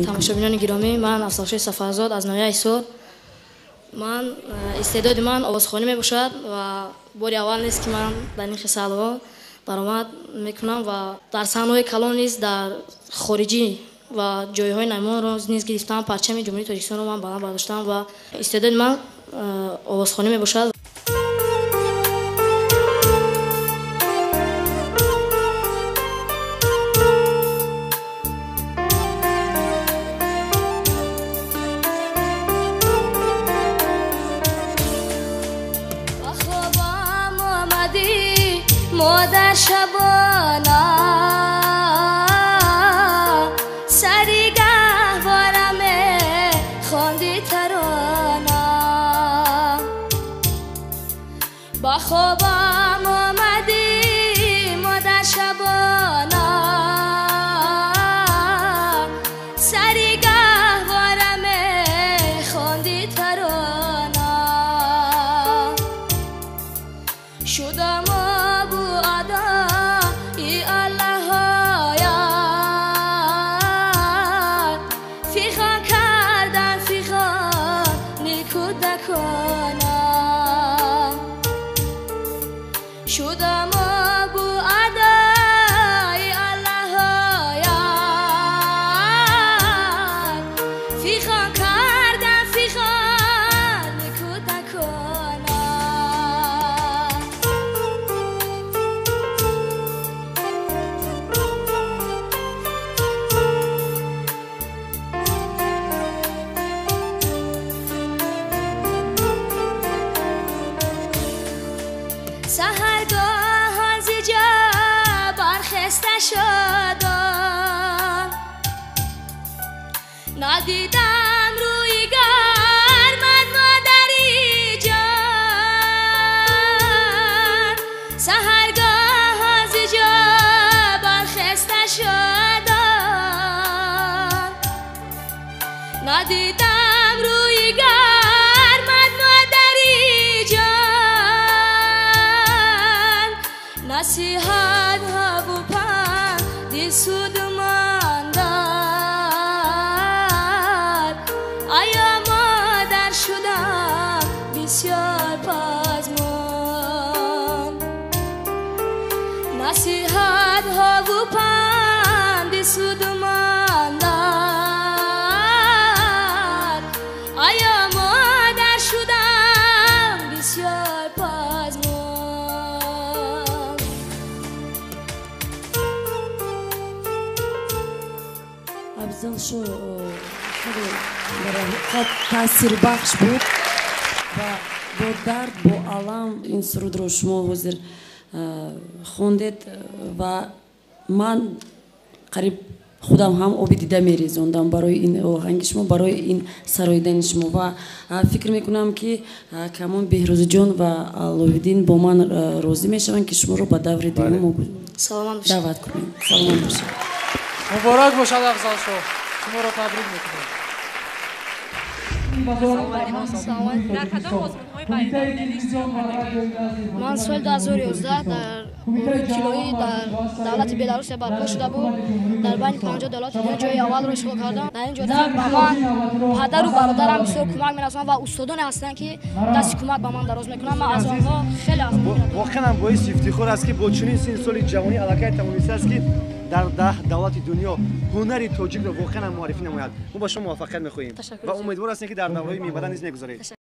تماشابینان گرامی، من افضلخان صفرزاد از ناحیه ایسور. من استعداد من آوازخوانی میباشد و باری اول نیست که من در این سالها برآمد میکنم و در صحنه‌های کلان نیز در خارجی و جایهای نمایان را نیز گرفتم. پرچم جمهوری تاجیکستان را من بالا برداشتم و استعداد من آوازخوانی میباشد. مادر شبانا سری گهوارمه خوندی ترانا با خوابم آمدی مادر شبانا سری گهوارمه خوندی ترانا شدم شدم ابو ادای الله یاد فیخان کردم فیخان کودکانا سحرگاه از اینجا برخسته شدم ندیدم روی گرمت مادری جان سحرگاه از اینجا برخسته شدم ندیدم روی گرمت مادری جان نصیحت ها و پند سود من داد آیا مادر شدم بسیار پزمان نصیحت ها و پند سود من داد آیا مادر شدم بسیار پزمان افضل شو خیلی برای خود تاثیر بخش بود و با درد با علم این سرود رو شما حاضر خوندید و من قریب خودم هم آب دیده میریزوندم برای این آهنگ شما برای این سراییدن شما و فکر میکنم که کمان بهروز جان و علویدین با من راضی میشون که شما رو به دور دیگه دعوت کنیم. سلام باشید. مبارک باشد افضل شو. شما رو تبریک میکنم. من سال 2011 در کیلویی در دولت بلاروس برپا شده بود. در بین 50 دولت دنیا جای اول رو اشغال کردم. در اینجا به من پدر و برادرم بسیار کمک می‌رسونند و استادانی هستند که دست کمک به من دراز میکنند. من از آنها خیلی واقعا باعث افتخار است که با چنین سن سال جوانی علاقه توانسته است که در 10 دولت دنیا هنر تاجیک را واقعا معرفی نماید. ما با شما موفقیت می‌خواهیم و امیدوار هستیم که در دوره‌های می‌آینده نیز می‌گذارید.